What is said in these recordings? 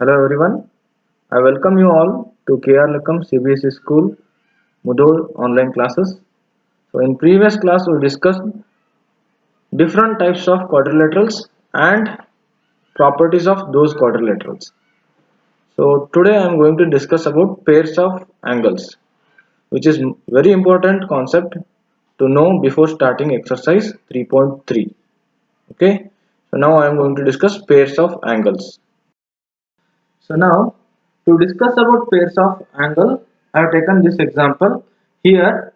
Hello everyone, I welcome you all to KR Lakam CBSE School Mudhol online classes. So in previous class we discussed different types of quadrilaterals and properties of those quadrilaterals. So today I am going to discuss about pairs of angles, which is very important concept to know before starting exercise 3.3. Okay, so now I am going to discuss pairs of angles. So now to discuss about pairs of angle, I have taken this example. Here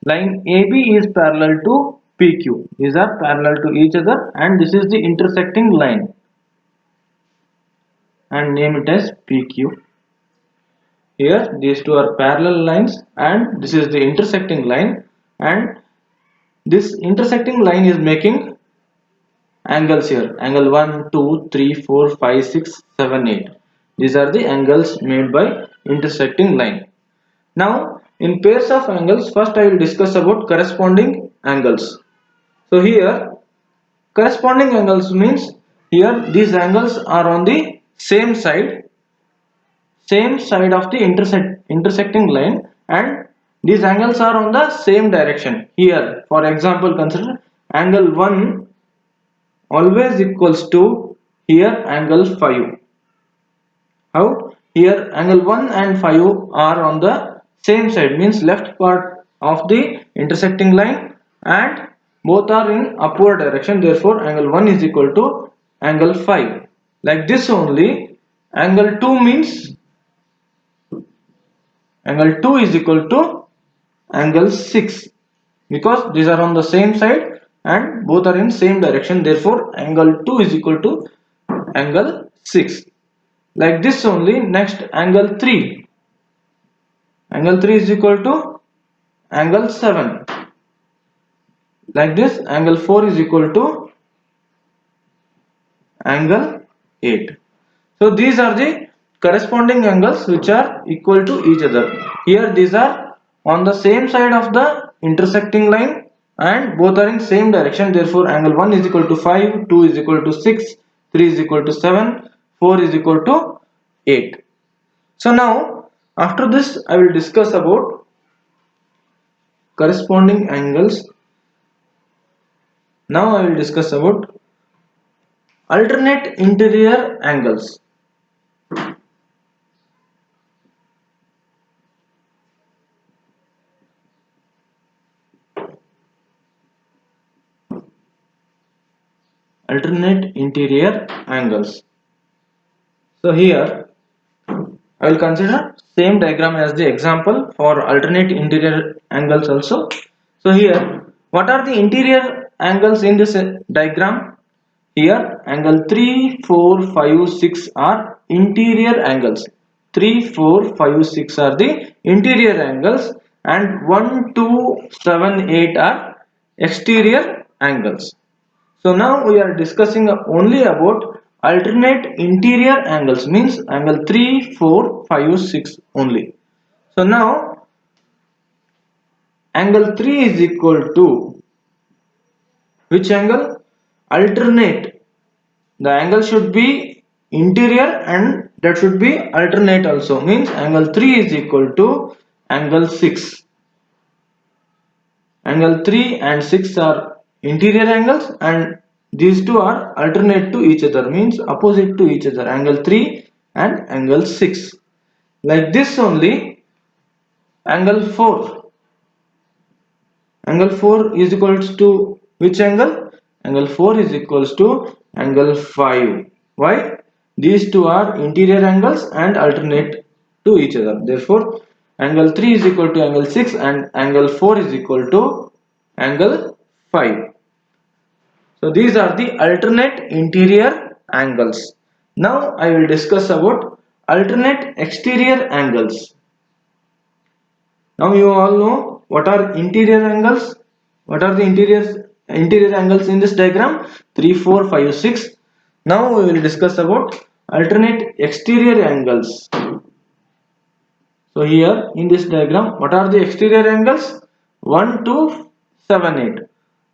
line AB is parallel to PQ. These are parallel to each other and this is the intersecting line and name it as PQ. Here these two are parallel lines and this is the intersecting line, and this intersecting line is making angles here. Angle 1, 2, 3, 4, 5, 6, 7, 8. These are the angles made by intersecting line. Now in pairs of angles, first I will discuss about corresponding angles. So here corresponding angles means here these angles are on the same side of the intersecting line, and these angles are on the same direction. Here for example consider angle 1 always equals to here angle 5. How? Here angle 1 and 5 are on the same side, means left part of the intersecting line, and both are in upward direction, therefore angle 1 is equal to angle 5. Like this only angle 2 means angle 2 is equal to angle 6, because these are on the same side and both are in same direction, therefore angle 2 is equal to angle 6. Like this only next angle 3. Angle 3 is equal to angle 7. Like this angle 4 is equal to angle 8. So these are the corresponding angles which are equal to each other. Here these are on the same side of the intersecting line and both are in same direction, therefore angle 1 is equal to 5, 2 is equal to 6, 3 is equal to 7, 4 is equal to 8. So now after this I will discuss about corresponding angles. Now I will discuss about alternate interior angles. Alternate interior angles. So here I will consider same diagram as the example for alternate interior angles also. So here what are the interior angles in this diagram? Here angle 3, 4, 5, 6 are interior angles. 3, 4, 5, 6 are the interior angles, and 1, 2, 7, 8 are exterior angles. So now we are discussing only about alternate interior angles, means angle 3, 4, 5, 6 only. So now angle 3 is equal to which angle? Alternate. The angle should be interior and that should be alternate also, means angle 3 is equal to angle 6. Angle 3 and 6 are interior angles and these two are alternate to each other, means opposite to each other, angle 3 and angle 6. Like this only angle 4. Angle 4 is equals to which angle? Angle 4 is equals to angle 5. Why? These two are interior angles and alternate to each other. Therefore, angle 3 is equal to angle 6 and angle 4 is equal to angle 5. So these are the alternate interior angles. Now I will discuss about alternate exterior angles. Now you all know what are interior angles. What are the interior angles in this diagram? 3, 4, 5, 6. Now we will discuss about alternate exterior angles. So here in this diagram, what are the exterior angles? 1 to 7, 8.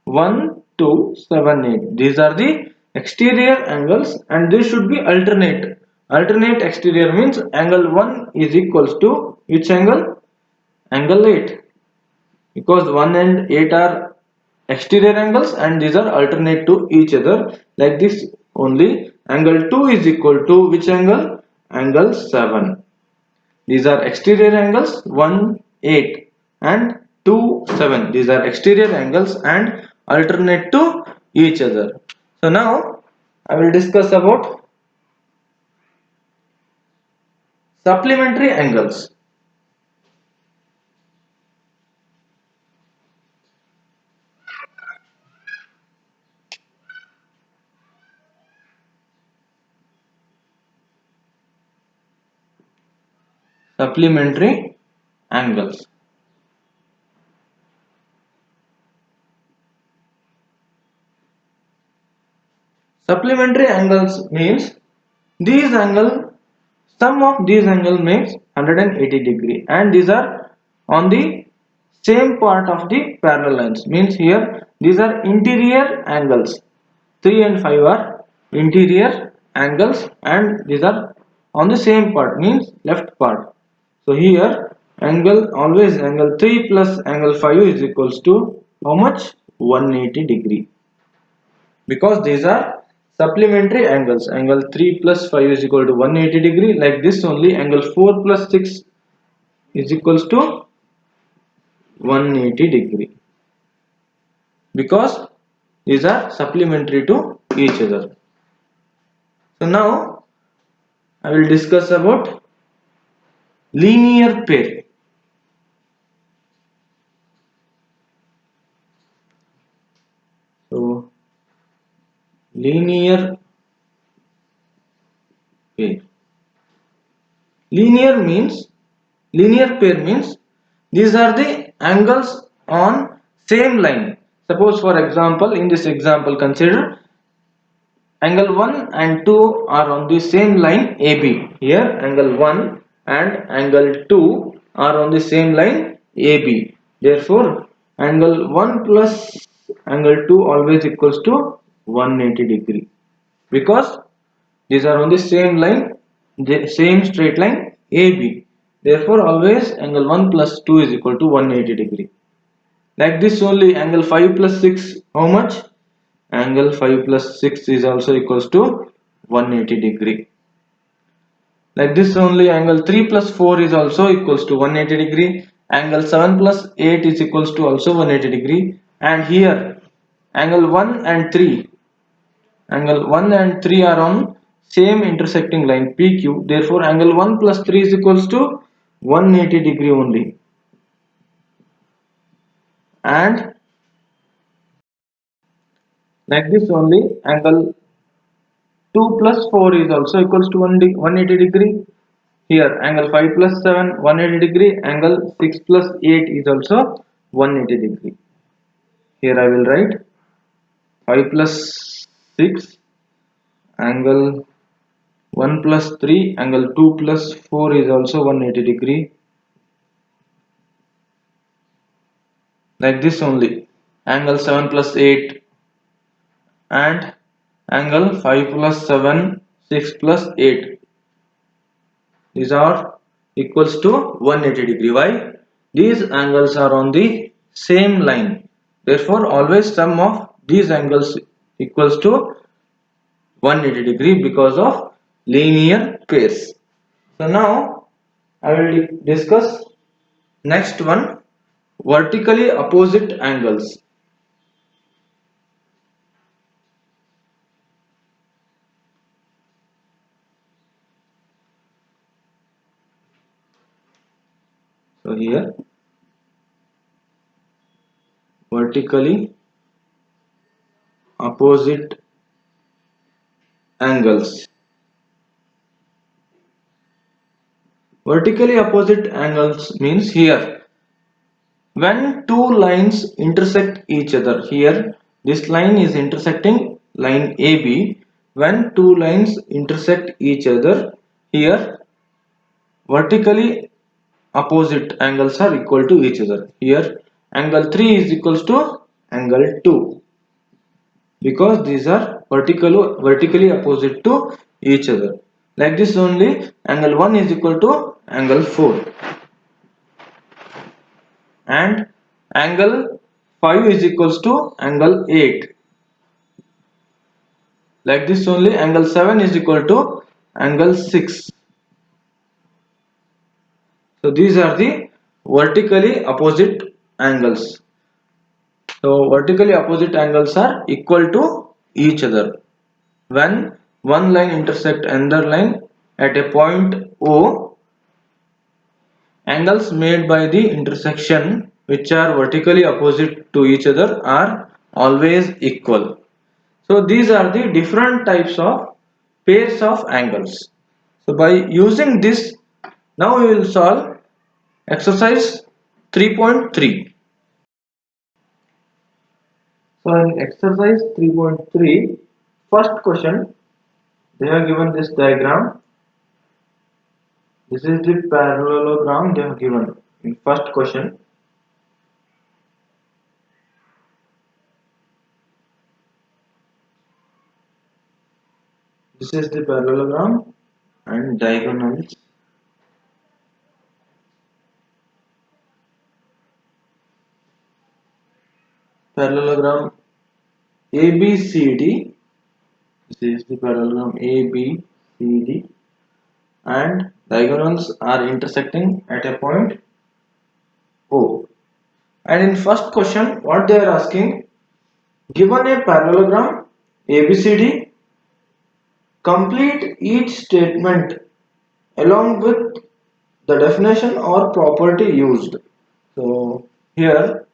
1 to 7, 8. These are the exterior angles and they should be alternate. Alternate exterior means angle 1 is equals to which angle? Angle 8, because 1 and 8 are exterior angles and these are alternate to each other. Like this only, angle 2 is equal to which angle? Angle 7. These are exterior angles, 1 8 and 2 7. These are exterior angles and alternate to each other. So now I will discuss about supplementary angles. Supplementary angles. Supplementary angles means these angle, sum of these angle makes 180 degree and these are on the same part of the parallel lines. Means here these are interior angles. 3 and 5 are interior angles and these are on the same part, means left part. So here angle, always angle 3 plus angle 5 is equals to how much? 180 degree, because these are supplementary angles. Angle 3 plus 5 is equal to 180 degree. Like this only, angle 4 plus 6 is equals to 180 degree, because these are supplementary to each other. So now I will discuss about linear pair. So linear pair. Linear pair means these are the angles on same line. Suppose for example, in this example consider angle 1 and 2 are on the same line AB. Here angle 1 and angle 2 are on the same line AB. Therefore angle 1 plus angle 2 always equals to 180 degree, because these are on the same line, the same straight line AB. Therefore always angle 1 plus 2 is equal to 180 degree. Like this only, angle 5 plus 6 how much? Angle 5 plus 6 is also equals to 180 degree. Like this only, angle 3 plus 4 is also equals to 180 degree. Angle 7 plus 8 is equals to also 180 degree. And here angle 1 and 3, angle 1 and 3 are on same intersecting line PQ. Therefore angle 1 plus 3 is equals to 180 degree only. And like this only, angle 2 plus 4 is also equals to 180 degree. Here angle 5 plus 7 180 degree, angle 6 plus 8 is also 180 degree. Here I will write 5 plus 6, angle 1 plus 3, angle 2 plus 4 is also 180 degree. Like this only, angle 7 plus 8 and angle 5 plus 7, 6 plus 8, these are equals to 180 degree. Why? These angles are on the same line. Therefore always sum of these angles equals to 180 degree because of linear pairs. So now I will discuss next one, vertically opposite angles. So here vertically opposite angles. Vertically opposite angles means here when two lines intersect each other. Here this line is intersecting line AB. When two lines intersect each other, here vertically opposite angles are equal to each other. Here angle 3 is equals to angle 2, because these are vertically opposite to each other. Like this only, angle 1 is equal to angle 4, and angle 5 is equals to angle 8. Like this only, angle 7 is equal to angle 6. So these are the vertically opposite angles. So vertically opposite angles are equal to each other. When one line intersect another line at a point O, angles made by the intersection which are vertically opposite to each other are always equal. So these are the different types of pairs of angles. So by using this, now we will solve exercise 3.3. So in exercise 3.3, first question, they have given this diagram. This is the parallelogram they have given in first question. This is the parallelogram and diagonals. Parallelogram ABCD. This is the parallelogram ABCD, and diagonals are intersecting at a point O. And in first question, what they are asking, given a parallelogram ABCD, complete each statement along with the definition or property used. So here,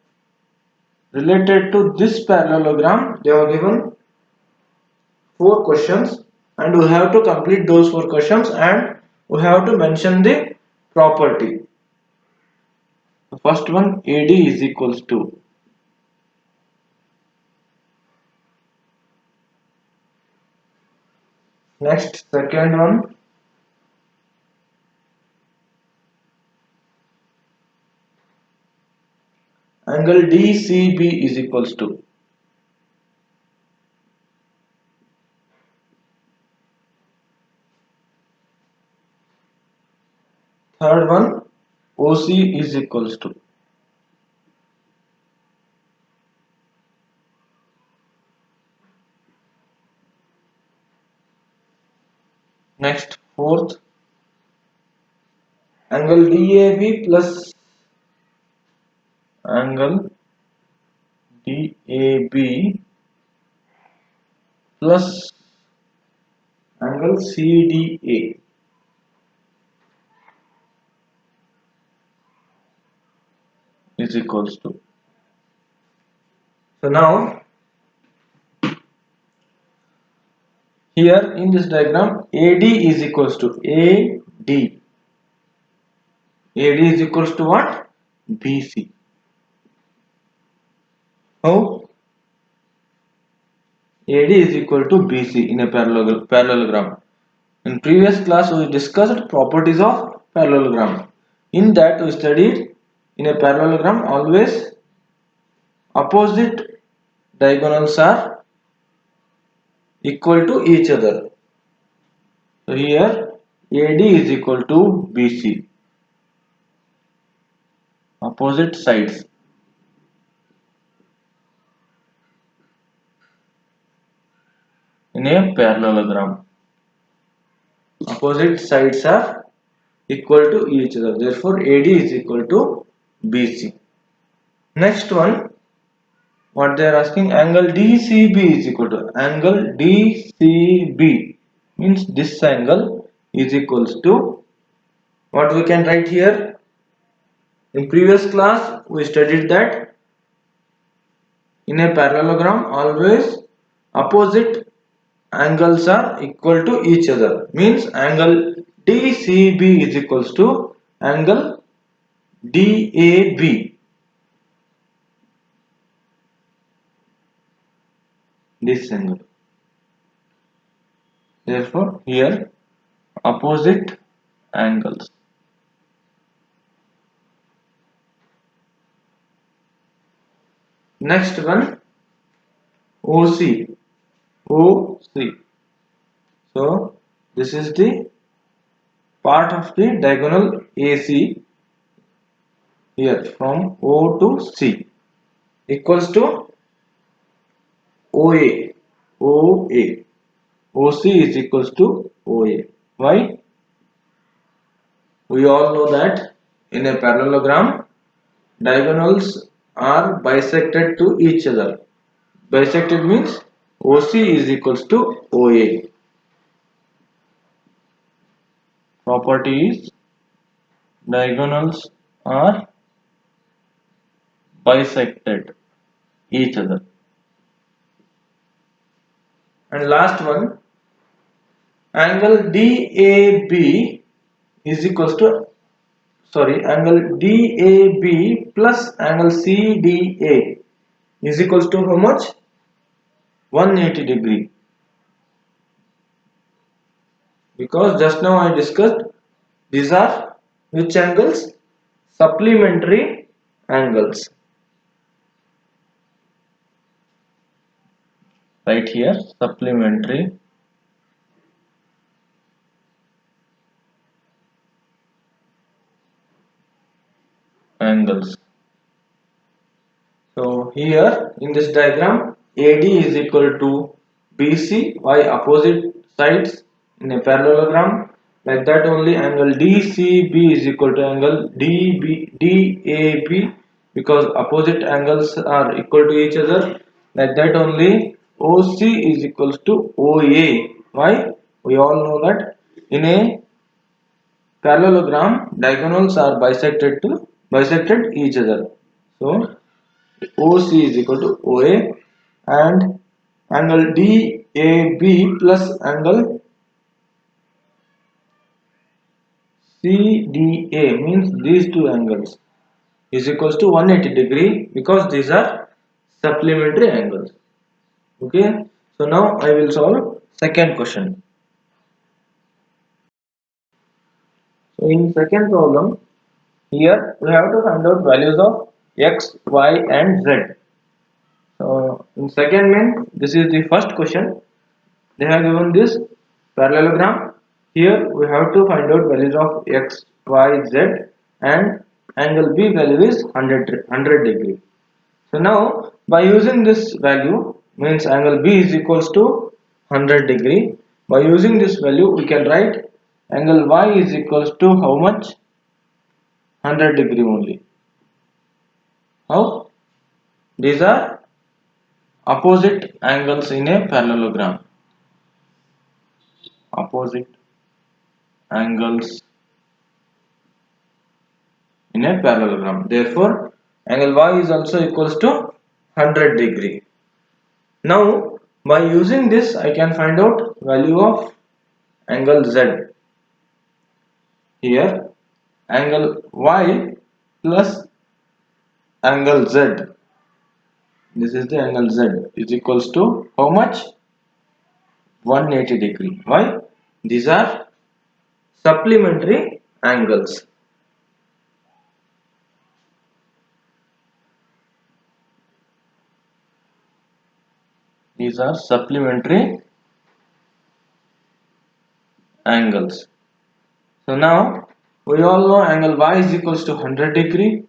related to this parallelogram, they are given 4 questions, and we have to complete those 4 questions, and we have to mention the property. The first one, AD is equals to, next second one, angle DCB is equals to, third one, OC is equals to, next fourth, angle DAB plus angle DAB plus angle CDA is equals to. So now here in this diagram, AD is equals to AD. AD is equals to what? BC. How? AD is equal to BC in a parallelogram. In previous class, we discussed properties of parallelogram. In that, we studied in a parallelogram always opposite diagonals are equal to each other. So here AD is equal to BC, opposite sides. In a parallelogram, opposite sides are equal to each other. Therefore, AD is equal to BC. Next one, what they are asking, angle DCB is equal to, angle DCB means this angle is equals to, what we can write here. In previous class, we studied that in a parallelogram always opposite angles are equal to each other, means angle DCB is equals to angle DAB, this angle. Therefore here opposite angles. Next one, OC. So this is the part of the diagonal AC here from O to C equals to OA. OA. OC is equals to OA. Why? We all know that in a parallelogram, diagonals are bisected to each other. Bisected means OC is equals to OA. Property is diagonals are bisected each other. And last one, angle DAB is equals to angle DAB plus angle CDA is equals to how much? 180 degree. Because just now I discussed these are which angles? Supplementary angles. Right here, supplementary angles. So here in this diagram, AD is equal to BC by opposite sides in a parallelogram. Like that only angle DCB is equal to angle DAB because opposite angles are equal to each other. Like that only OC is equals to OA. Why? We all know that in a parallelogram diagonals are bisected each other. So OC is equal to OA and angle DAB plus angle CDA means these two angles is equals to 180 degree because these are supplementary angles. Okay, so now I will solve second question. So in second problem, here we have to find out values of x, y and z. So in second main, this is the first question. They have given this parallelogram. Here we have to find out values of x, y, z and angle B value is 100 degree. So now by using this value means angle B is equals to 100 degree. By using this value we can write angle Y is equals to how much? 100 degree only. How? These are opposite angles in a parallelogram. Opposite angles in a parallelogram. Therefore, angle Y is also equals to 100 degree. Now, by using this, I can find out value of angle Z. Here, angle Y plus angle Z. This is the angle Z is equals to how much? 180 degree. Why? These are supplementary angles. These are supplementary angles. So now we all know angle Y is equals to 100 degree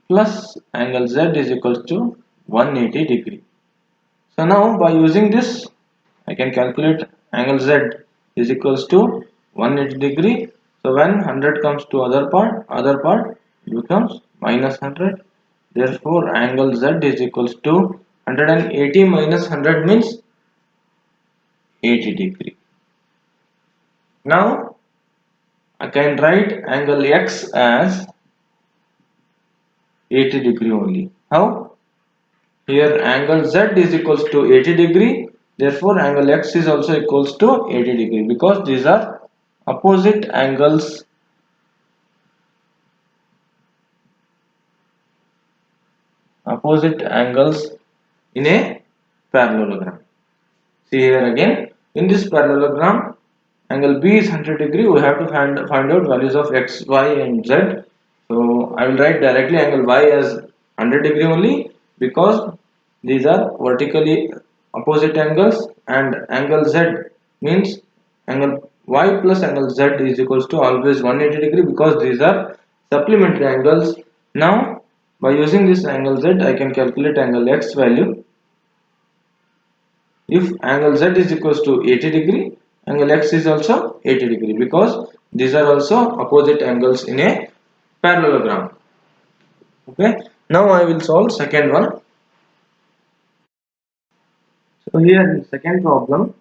plus angle Z is equals to 180 degree. So now by using this I can calculate angle Z is equals to 180 degree. So when 100 comes to other part becomes minus 100. Therefore angle Z is equals to 180 minus 100 means 80 degree. Now I can write angle X as 80 degree only. How? Here angle Z is equals to 80 degree. Therefore angle X is also equals to 80 degree because these are opposite angles. Opposite angles in a parallelogram. See here again in this parallelogram angle B is 100 degree. We have to find out values of X, Y and Z. So I will write directly angle Y as 100 degree only because these are vertically opposite angles and angle Z means angle y plus angle z is equals to always 180 degree, because these are supplementary angles. Now by using this angle z, I can calculate angle x value. If angle z is equals to 80 degree, angle x is also 80 degree, because these are also opposite angles in a parallelogram. Okay, now I will solve second one. So here in second problem,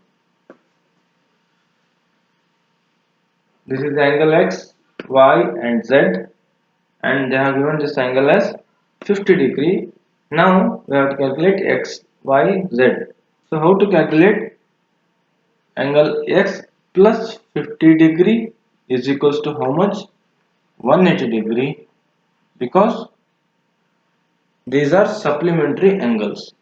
this is the angle x, y and z, and they have given this angle as 50 degree. Now we have to calculate x, y, z. So how to calculate? Angle x plus 50 degree is equals to how much? 180 degree, because these are supplementary angles.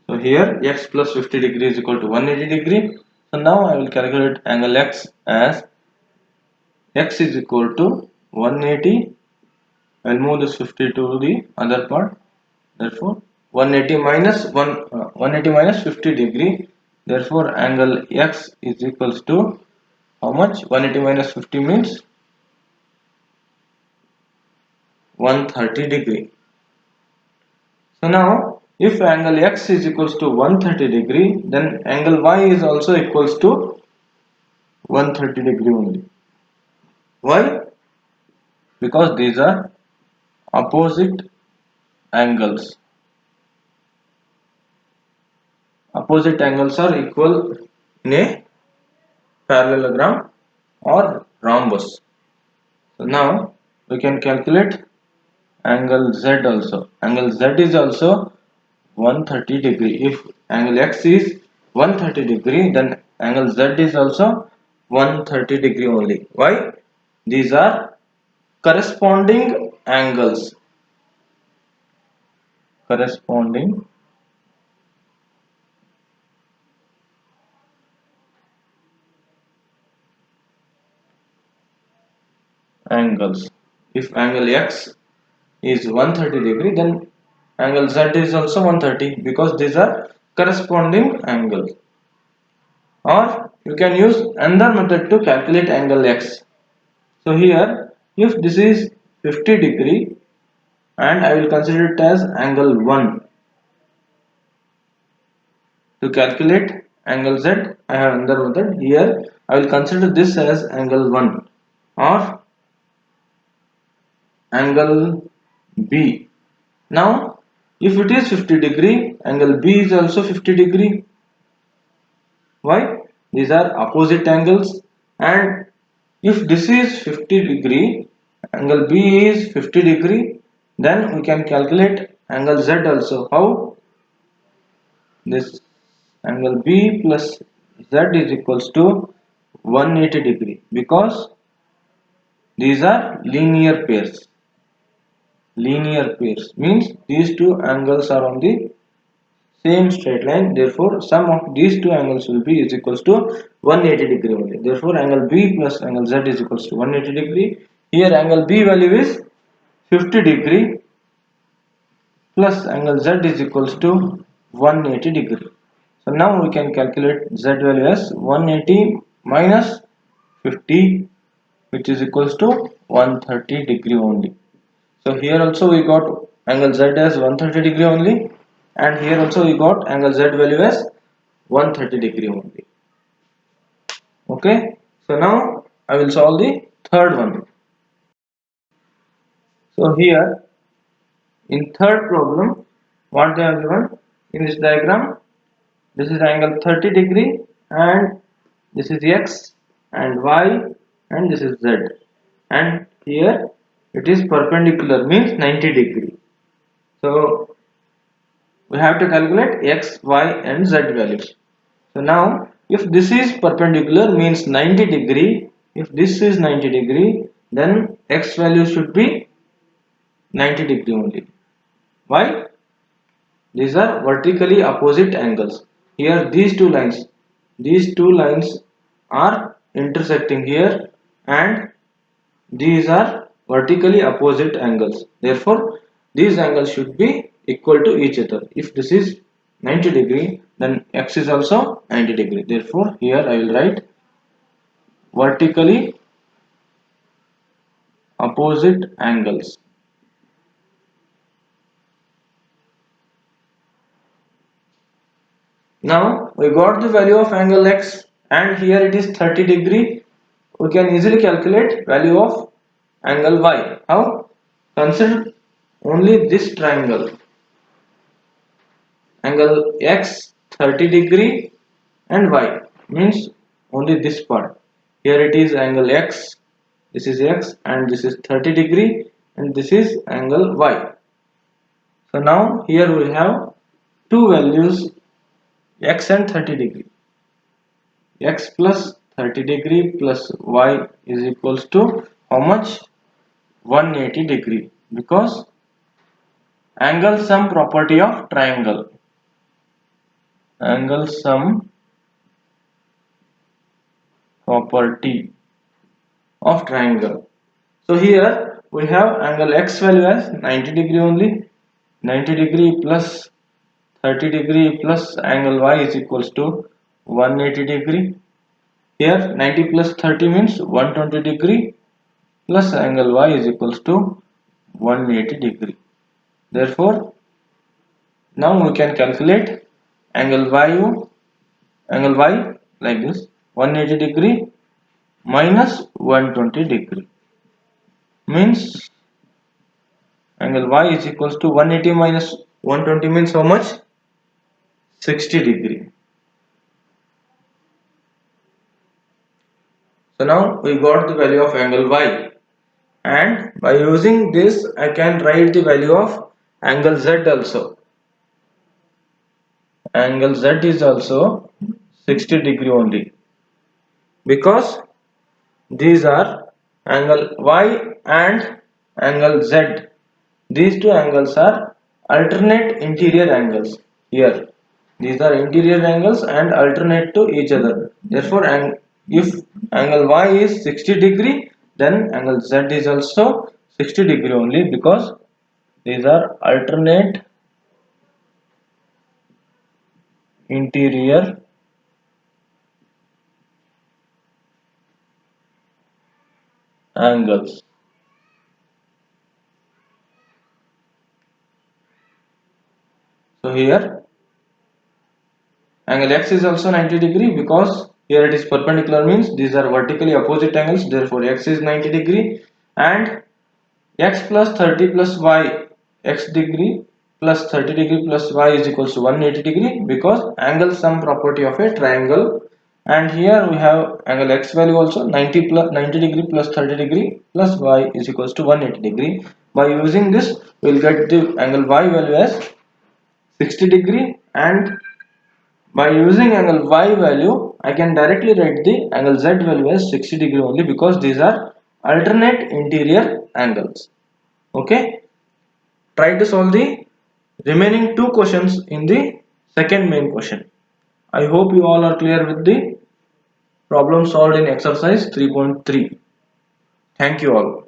So here x plus 50 degree is equal to 180 degree. So now I will calculate angle x as x is equal to 180. I will move this 50 to the other part. Therefore 180 minus 180 minus 50 degree. Therefore angle x is equals to how much? 180 minus 50 means 130 degree. So now if angle x is equals to 130 degree, then angle y is also equals to 130 degree only. Why? Because these are opposite angles. Opposite angles are equal in a parallelogram or rhombus. So now we can calculate angle z also. Angle z is also 130 degree. If angle x is 130 degree, then angle z is also 130 degree only. Why? These are corresponding angles. Corresponding angles. If angle x is 130 degree, then angle z is also 130, because these are corresponding angles. Or you can use another method to calculate angle x. So here, if this is 50 degree and I will consider it as angle 1, to calculate angle z, I have another method. Here I will consider this as angle 1 or angle b. Now if it is 50 degree, angle b is also 50 degree. Why? These are opposite angles, and if this is 50 degree, angle b is 50 degree, then we can calculate angle z also. How? This angle b plus z is equals to 180 degree, because these are linear pairs. Linear pairs means these two angles are on the same straight line. Therefore sum of these two angles will be is equals to 180 degree only. Therefore angle b plus angle z is equals to 180 degree. Here angle b value is 50 degree plus angle z is equals to 180 degree. So now we can calculate z value as 180 minus 50, which is equals to 130 degree only. So here also we got angle z as 130 degree only, and here also we got angle z value as 130 degree only. Okay, so now I will solve the third one. So here in third problem, what they have given in this diagram, this is angle 30 degree, and this is x and y, and this is z, and here it is perpendicular means 90 degree. So we have to calculate x, y and z values. So now if this is perpendicular means 90 degree, if this is 90 degree, then x value should be 90 degree only. Why? These are vertically opposite angles. Here these two lines are intersecting here, and these are vertically opposite angles. Therefore these angles should be equal to each other. If this is 90 degree, then x is also 90 degree. Therefore, here I will write vertically opposite angles. Now we got the value of angle x, and here it is 30 degree. We can easily calculate value of angle y. How? Consider only this triangle. Angle x 30 degree and y means only this part. Here it is angle x, this is x, and this is 30 degree, and this is angle y. So now here we have two values, x and 30 degree. X plus 30 degree plus y is equals to how much? 180 degree, because angle sum property of triangle. Angle sum property of triangle. So here we have angle x value as 90 degree only. 90 degree plus 30 degree plus angle y is equals to 180 degree. Here 90 plus 30 means 120 degree plus angle y is equals to 180 degree. Therefore, now we can calculate angle y like this: 180 degree minus 120 degree means angle y is equals to 180 minus 120 means how much? 60 degree. So now we got the value of angle y, and by using this I can write the value of angle z also. Angle z is also 60 degree only, because these are angle y and angle z. These two angles are alternate interior angles. Here these are interior angles and alternate to each other. Therefore, if angle y is 60 degree, then angle z is also 60 degree only, because these are alternate interior angles. So here angle x is also 90 degree, because here it is perpendicular means these are vertically opposite angles. Therefore x is 90 degree, and x plus 30 plus y, x degree plus 30 degree plus y is equals to 180 degree, because angle sum property of a triangle. And here we have angle x value also 90 degree plus 30 degree plus y is equals to 180 degree. By using this we will get the angle y value as 60 degree, and by using angle y value I can directly write the angle z value as 60 degree only, because these are alternate interior angles. Okay, try to solve the remaining two questions in the second main question. I hope you all are clear with the problem solved in exercise 3.3. Thank you all.